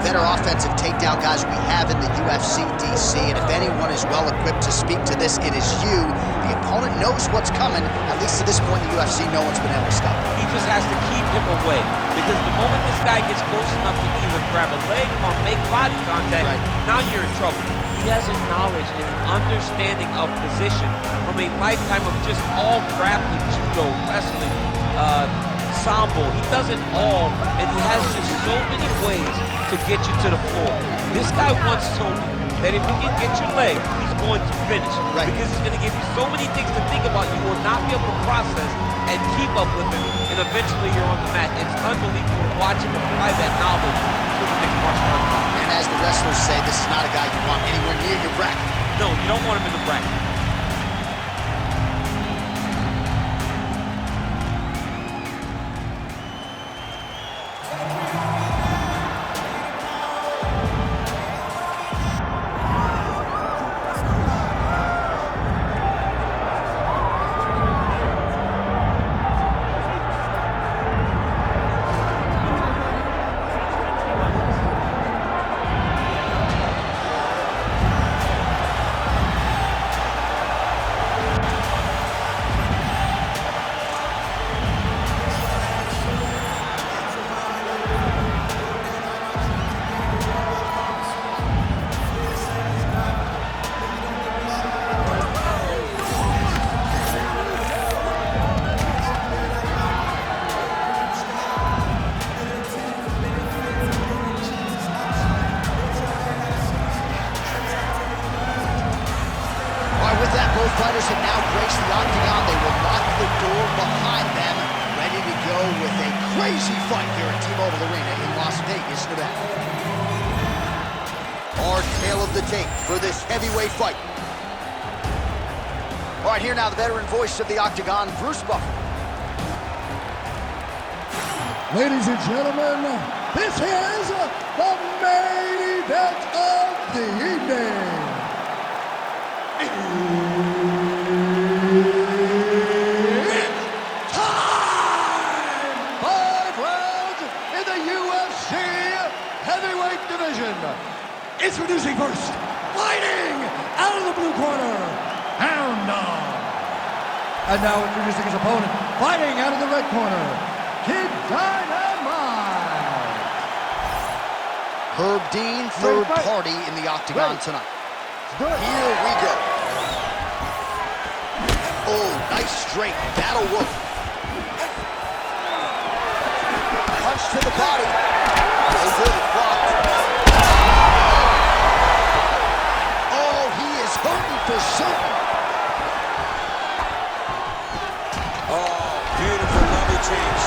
better offensive takedown guys we have in the UFC, DC, and if anyone is well equipped to speak to this, it is you. The opponent knows what's coming. At least to this point in the UFC, no one's been able to stop him. He just has to keep him away, because the moment this guy gets close enough to either grab a leg or make body contact, now you're in trouble. He has a knowledge and an understanding of position from a lifetime of just all grappling, judo, wrestling, sambo. He does it all, and he has just so many ways to get you to the floor. This guy once told me that if he can get your leg, he's going to finish. Because he's going to give you so many things to think about, you will not be able to process and keep up with him, and eventually you're on the mat. It's unbelievable to watch him apply that knowledge to the next martial art. And as the wrestlers say, this is not a guy you want anywhere near your bracket. No, you don't want him in the bracket. Both fighters have now graced the octagon. They will lock the door behind them, ready to go with a crazy fight here at T-Mobile Arena in Las Vegas, Nevada. Our tale of the tape for this heavyweight fight. All right, here now the veteran voice of the octagon, Bruce Buffer. Ladies and gentlemen, this is the main event of the evening. Time! 5 rounds in the UFC heavyweight division. Introducing first, fighting out of the blue corner, Hanma. And now introducing his opponent, fighting out of the red corner, Kid Dynamite. Herb Dean, third party in the octagon tonight. Here we go. Oh, nice straight, that'll work. Punch to the body. Oh, good, blocked. Oh, he is hurting for certain. Oh, beautiful level change.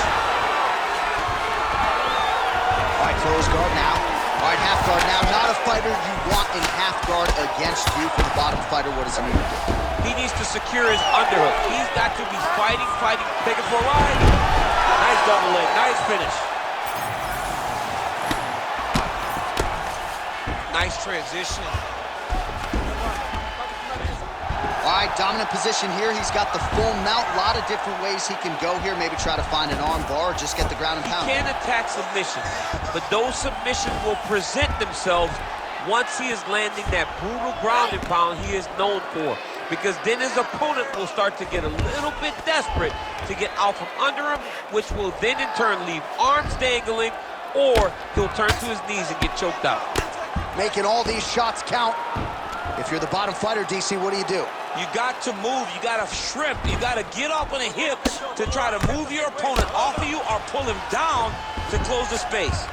All right, close guard now. All right, half guard now. Not a fighter you want in half guard against you. For the bottom fighter, what does he need to do? He needs to secure his underhook. He's got to be fighting, taking for a ride. Nice double leg, nice finish. Nice transition. All right, dominant position here. He's got the full mount. A lot of different ways he can go here. Maybe try to find an arm bar or just get the ground and pound. He can attack submissions, but those submissions will present themselves once he is landing that brutal ground and pound he is known for. Because then his opponent will start to get a little bit desperate to get out from under him, which will then in turn leave arms dangling, or he'll turn to his knees and get choked out. Making all these shots count. If you're the bottom fighter, DC, what do you do? You got to move, you got to shrimp, you got to get up on a hip to try to move your opponent off of you or pull him down to close the space.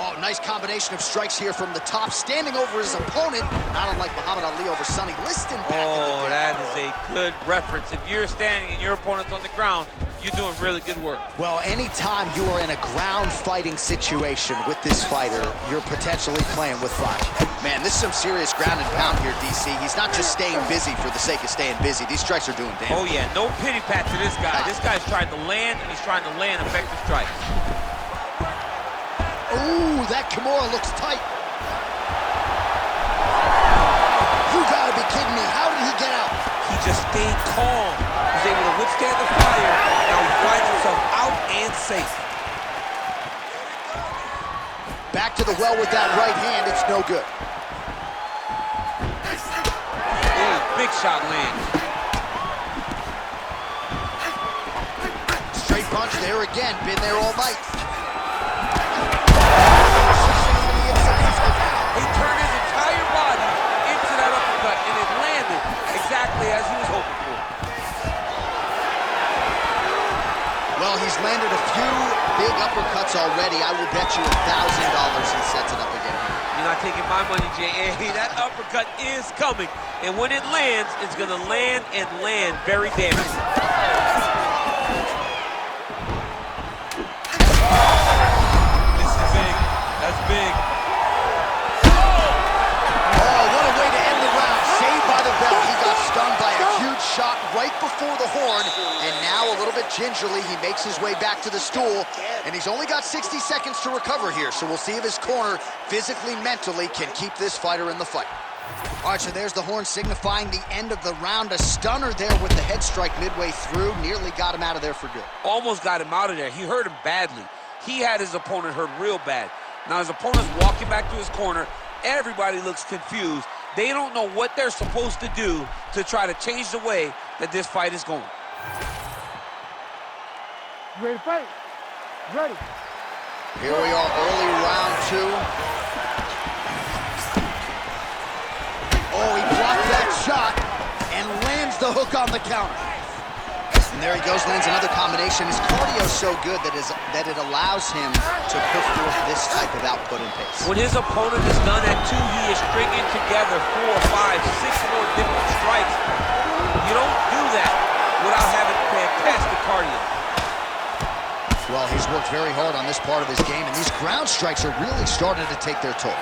Oh, nice combination of strikes here from the top, standing over his opponent, not unlike Muhammad Ali over Sonny Liston back in the day. That is a good reference. If you're standing and your opponent's on the ground, you're doing really good work. Well, anytime you are in a ground fighting situation with this fighter, you're potentially playing with fire. Man, this is some serious ground and pound here, DC. He's not just staying busy for the sake of staying busy. These strikes are doing damage. Oh, yeah, no pity pat to this guy. This guy's trying to land, and he's trying to land effective strikes. Ooh, that Kimura looks tight. You gotta be kidding me. How did he get out? He just stayed calm. He's able to withstand the fire. Now he finds himself out and safe. the well with that right hand. It's no good. Ooh, big shot lands. Straight punch there again. Been there all night. He turned his entire body into that uppercut, and it landed exactly as he was hoping for. Well, he's landed a few big uppercuts already. I will bet you $1,000 he sets it up again. You're not taking my money, J.A. That uppercut is coming, and when it lands, it's going to land and land very damaging. This is big. That's big. Shot right before the horn, and now a little bit gingerly, he makes his way back to the stool, and he's only got 60 seconds to recover here, so we'll see if his corner, physically, mentally, can keep this fighter in the fight. All right, so there's the horn signifying the end of the round. A stunner there with the head strike midway through, nearly got him out of there for good. Almost got him out of there. He hurt him badly. He had his opponent hurt real bad. Now his opponent's walking back to his corner. Everybody looks confused. They don't know what they're supposed to do to try to change the way that this fight is going. You ready to fight? Ready. Here we are, early round two. Oh, he blocked that shot and lands the hook on the counter. And there he goes, lands another combination. His cardio's so good that it allows him to put forth this type of output and pace. When his opponent is done at 2, he is stringing together 4, 5, 6 more different strikes. You don't do that without having fantastic cardio. Well, he's worked very hard on this part of his game, and these ground strikes are really starting to take their toll.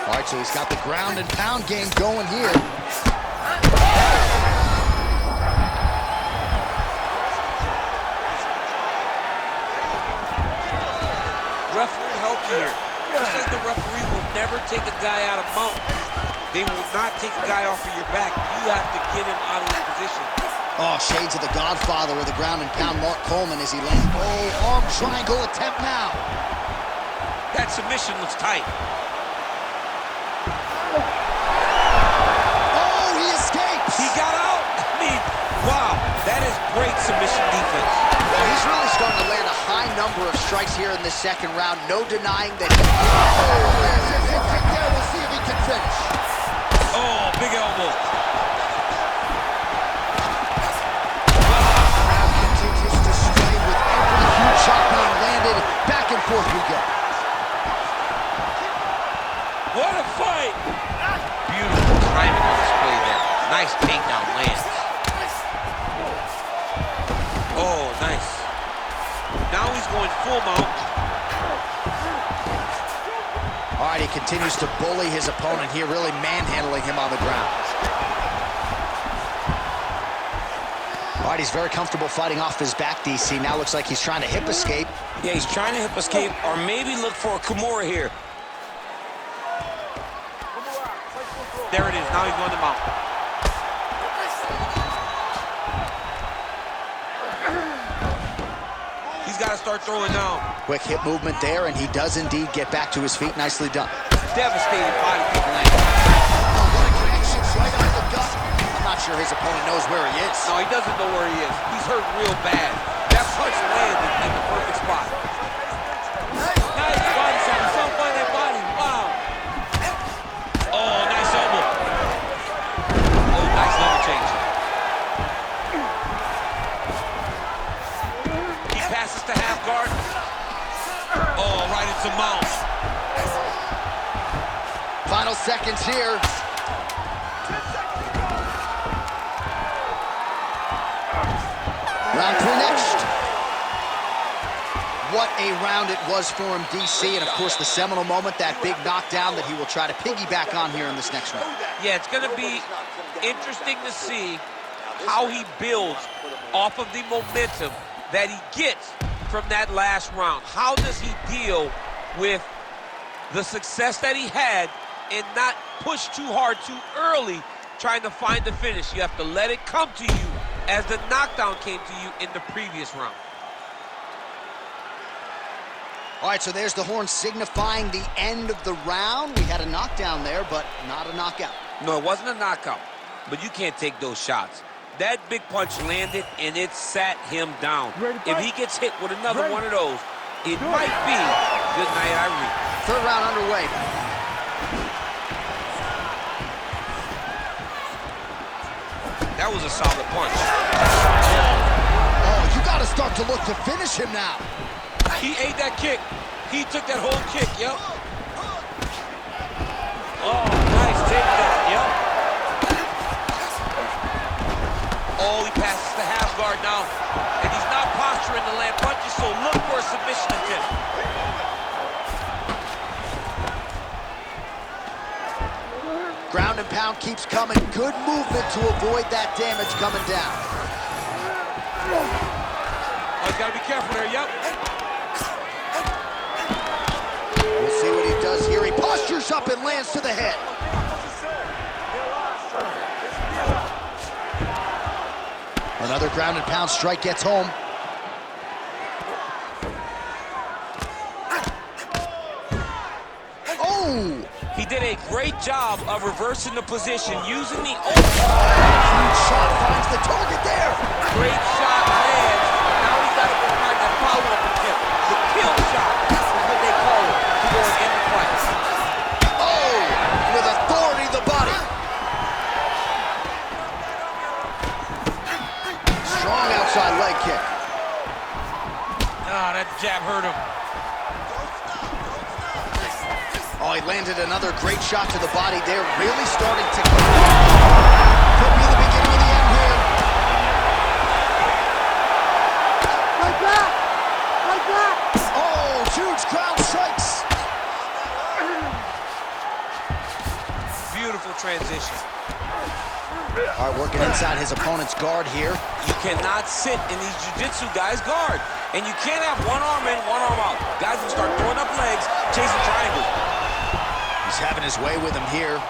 All right, so he's got the ground and pound game going here. Referee help here. Just like the referee will never take a guy out of mount. They will not take a guy off of your back. You have to get him out of his position. Oh, shades of the Godfather with the ground and pound Mark Coleman as he lands. Oh, arm triangle attempt now. That submission looks tight. Oh, he escapes. He got out. I mean, wow, that is great submission defense. Well, he's really starting to land a high number of strikes here in the second round. No denying that he... We'll see if he can finish. Oh, big elbow. Crowd continues to sway with every huge shot being landed. Back and forth we go. What a fight! Beautiful timing on display there. Nice takedown lands. Oh, nice. Now he's going full mount. All right, he continues to bully his opponent here, really manhandling him on the ground. All right, he's very comfortable fighting off his back, DC. Now looks like he's trying to hip escape. Yeah, he's trying to hip escape or maybe look for a Kimura here. There it is. Now he's going to mount. He's got to start throwing now. Quick hip movement there, and he does indeed get back to his feet. Nicely done. Devastating body kick land. Oh, what a connection right on the gut. I'm not sure his opponent knows where he is. No, he doesn't know where he is. He's hurt real bad. That punch landed at the perfect spot. Nice body shot. He's so fun that body. Wow. Oh, nice elbow. Oh, nice level change. He passes to half guard. Oh, right into mount. Final seconds here. Round 3 next. What a round it was for him, DC, and of course the seminal moment, that big knockdown that he will try to piggyback on here in this next round. Yeah, it's going to be interesting to see how he builds off of the momentum that he gets from that last round. How does he deal with the success that he had and not push too hard too early trying to find the finish? You have to let it come to you as the knockdown came to you in the previous round. All right, so there's the horn signifying the end of the round. We had a knockdown there, but not a knockout. No, it wasn't a knockout, but you can't take those shots. That big punch landed, and it sat him down. If he gets hit with another one of those, it might be good night, Irene. Third round underway. That was a solid punch. Oh, you got to start to look to finish him now. He ate that kick. He took that whole kick, yep. Oh, nice takedown, yep. Oh, he passes the half guard now. And he's not posturing to land punches, so look for a submission attempt. Ground and pound keeps coming. Good movement to avoid that damage coming down. Oh, he's got to be careful there, yep. We'll see what he does here. He postures up and lands to the head. Another ground and pound strike gets home. Oh! He did a great job of reversing the position, using the open. Huge shot finds the target there. Great shot lands. Now he's got to go find that follow-up attempt. The kill shot is what they call it to go and end the fight. Oh! With authority, the body. Strong outside leg kick. Ah, that jab hurt him. Oh, he landed another great shot to the body there. Really starting to... Could be the beginning of the end here. Like that! Like that! Oh, huge crowd strikes. Beautiful transition. All right, working inside his opponent's guard here. You cannot sit in these jiu-jitsu guys' guard. And you can't have one arm in, one arm out. Guys will start throwing up legs, chasing triangles. He's having his way with him here.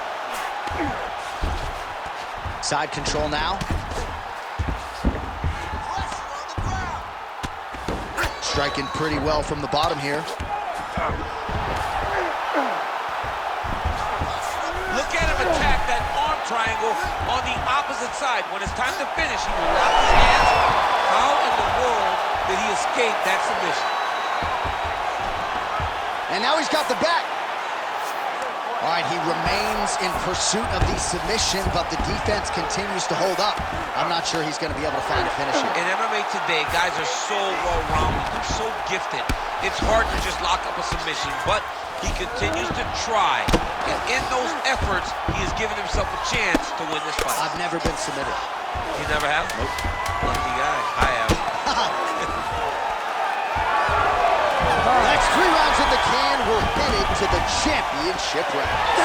Side control now. Striking pretty well from the bottom here. Look at him attack that arm triangle on the opposite side. When it's time to finish, he will lock his hands. How in the world did he escape that submission? And now he's got the back. All right, he remains in pursuit of the submission, but the defense continues to hold up. I'm not sure he's going to be able to find a finish here. In MMA today, guys are so well-rounded. They're so gifted. It's hard to just lock up a submission, but he continues to try. And in those efforts, he has given himself a chance to win this fight. I've never been submitted. You never have? Nope. Lucky guy. I have. That's 3 rounds in the can. We're headed to the championship rounds.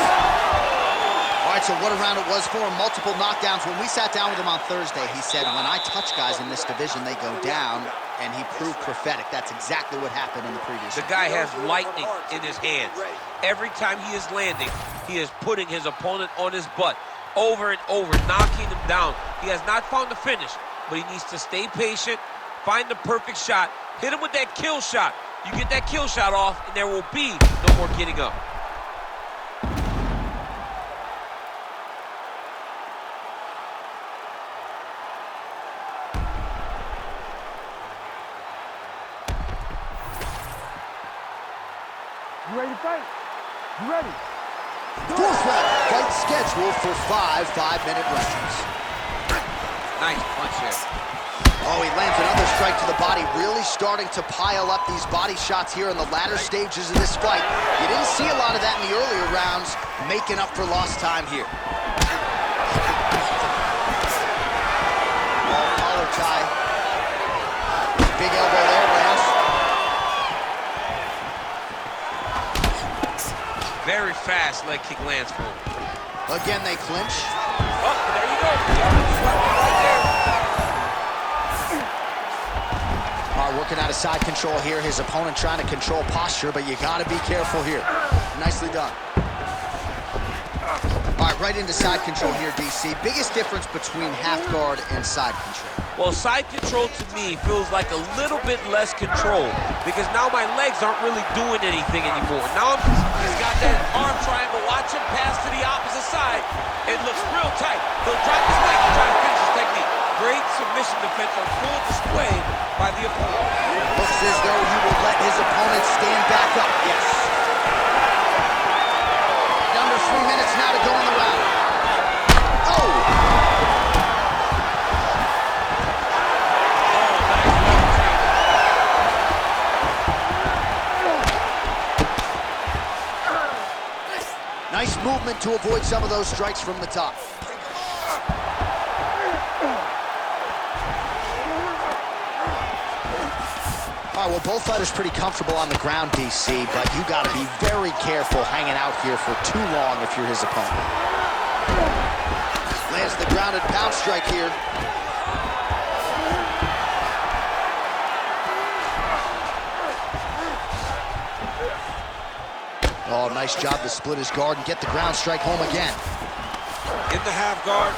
All right, so what a round it was for him. Multiple knockdowns. When we sat down with him on Thursday, he said, when I touch guys in this division, they go down, and he proved prophetic. That's exactly what happened in the previous The guy has lightning in his hands. Every time he is landing, he is putting his opponent on his butt over and over, knocking him down. He has not found the finish, but he needs to stay patient, find the perfect shot, hit him with that kill shot. You get that kill shot off, and there will be no more getting up. You ready to fight? You ready? Fourth round, fight scheduled for 5 5-minute rounds. Nice punch there. Oh, he lands another strike to the body, really starting to pile up these body shots here in the latter stages of this fight. You didn't see a lot of that in the earlier rounds, making up for lost time here. Oh, collar tie. Big elbow there, lands. Very fast leg kick lands for him. Again, they clinch. Oh, there you go. Right there. All right, working out of side control here. His opponent trying to control posture, but you got to be careful here. Nicely done. All right, right into side control here, DC. Biggest difference between half guard and side control. Well, side control to me feels like a little bit less control because now my legs aren't really doing anything anymore. Now he's got that arm triangle. Watch him pass to the opposite side. It looks real tight. He'll drop his leg and try to finish his technique. Great submission defense on full display by the opponent. Looks as though he will let his opponent stand back up. Yes. Under 3 minutes now to go in the round. Oh! Nice movement to avoid some of those strikes from the top. All right, well, both fighters pretty comfortable on the ground, DC, but you got to be very careful hanging out here for too long if you're his opponent. Lands the grounded pound strike here. Oh, nice job to split his guard and get the ground strike home again. In the half guard.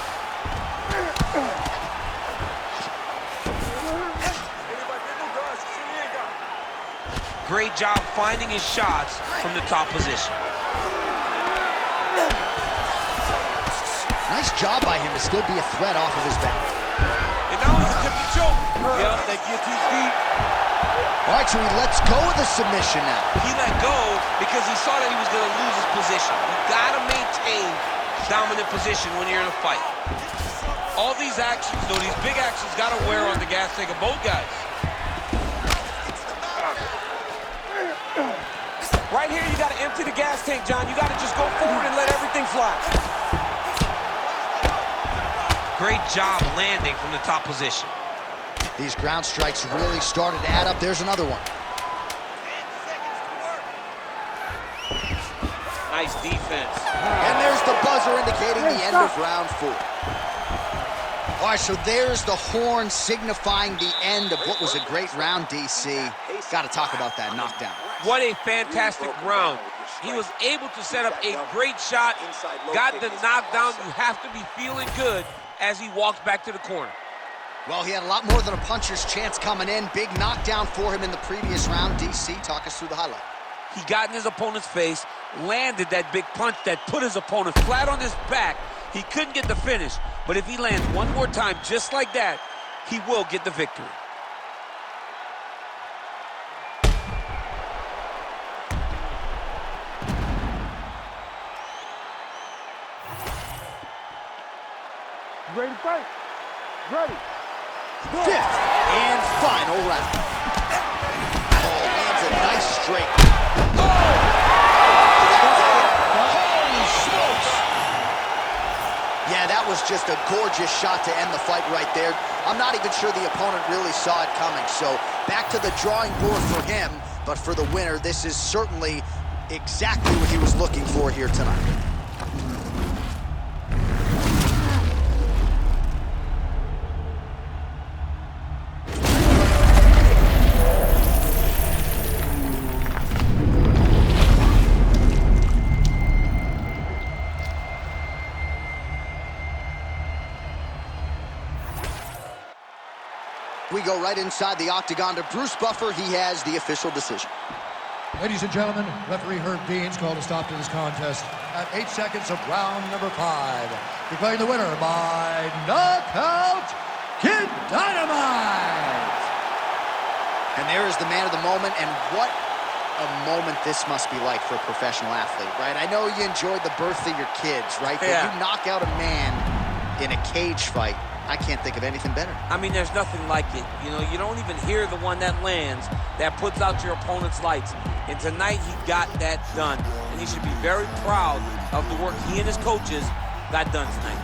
Great job finding his shots from the top position. Nice job by him to still be a threat off of his back. And now he's attempting to choke. Yeah, that guillotine's deep. All right, so he lets go of the submission now. He let go because he saw that he was going to lose his position. You got to maintain dominant position when you're in a fight. All these actions, though, these big actions, got to wear on the gas tank of both guys. Right here, you got to empty the gas tank, John. You got to just go forward and let everything fly. Great job landing from the top position. These ground strikes really started to add up. There's another one. Nice defense. And there's the buzzer indicating the end of round 4. All right, so there's the horn signifying the end of what was a great round, DC. Got to talk about that knockdown. What a fantastic round. He was able to set up a great shot, got the knockdown. You have to be feeling good as he walks back to the corner. Well, he had a lot more than a puncher's chance coming in. Big knockdown for him in the previous round. DC, talk us through the highlight. He got in his opponent's face, landed that big punch that put his opponent flat on his back. He couldn't get the finish, but if he lands one more time just like that, he will get the victory. Ready to fight? Ready. 5th and final round. Oh, lands a nice straight. Holy smokes! Yeah, that was just a gorgeous shot to end the fight right there. I'm not even sure the opponent really saw it coming. So back to the drawing board for him, but for the winner, this is certainly exactly what he was looking for here tonight. We go right inside the octagon to Bruce Buffer. He has the official decision. Ladies and gentlemen, referee Herb Dean's called a stop to this contest at 8 seconds of round number 5. Declaring the winner by knockout, Kid Dynamite! And there is the man of the moment, and what a moment this must be like for a professional athlete, right? I know you enjoyed the birth of your kids, right? Yeah. But you knock out a man in a cage fight. I can't think of anything better. I mean, there's nothing like it. You know, you don't even hear the one that lands, that puts out your opponent's lights. And tonight, he got that done. And he should be very proud of the work he and his coaches got done tonight.